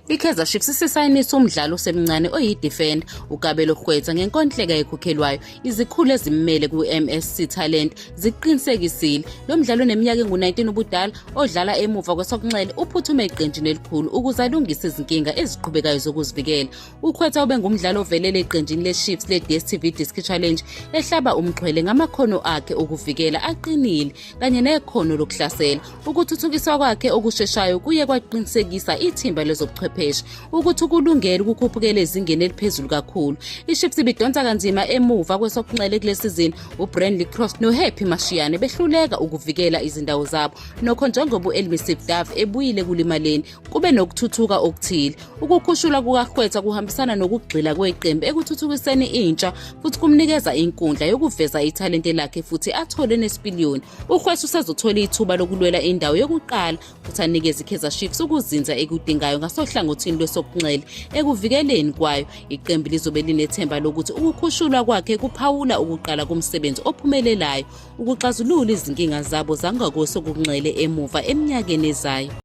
I-Kaizer Chiefs isisayinisa umdlali osemncane oyi-defender uKabelo Gqwetha ngenkontileka ekhokhelwayo. Izikhulu ezimmele ku-MSC Talent ziqinisekisile lo mdlali oneminyaka engu-19 ubudala odlala emuva kwesokunxele uphuthume eqenjini elikhulu ukuze alungise izinkinga eziqhubekayo zokuzivikela. uGqwetha ube ngumdlali ovelele eqenjini le-Chiefs le-DStv Disc Challenge ehlaba umxhwele ngamakhono akhe okuvikela aqinile kanye nekhono lokuhlasela. Ukuthuthukiswa kwakhe okusheshayo kuye kwaqinisekisa ithimba lezobuchwepheshe ukuthi ukulungela ukukhuphukela ezingeni eliphezulu kakhulu. I-Chiefs ibidonsa kanzima emuva kwesokunxele kule sizini. uBrandley Cross noHappy Mashiyane behluleka ukuvikela izindawo zabo, nokho njengoba u-Elmisip Dove ebuyile kulimaleni kube nokuthuthuka okuthile. Ukukhushulwa kukaGqwetha kuhambisana nokugxila kweqembu ekuthuthukiseni intsha futhi kumnikeza inkundla yokuveza ithalente lakhe futhi athole nesipiliyoni. uGqwetha usezothola ithuba lokulwela indawo yokuqala futhi anikeze i-Kaizer Chiefs ukuzinza ekudingayo ngasohlangothini lwesokunxele. Ekuvikeleni kwayo, iqembu lizobe linethemba lokuthi ukukhushulwa kwakhe kuphawula ukuqala komsebenzi ophumelelayo ukuxazulula izinkinga zabo zangakwesokunxele emuva eminyakeni ezayo.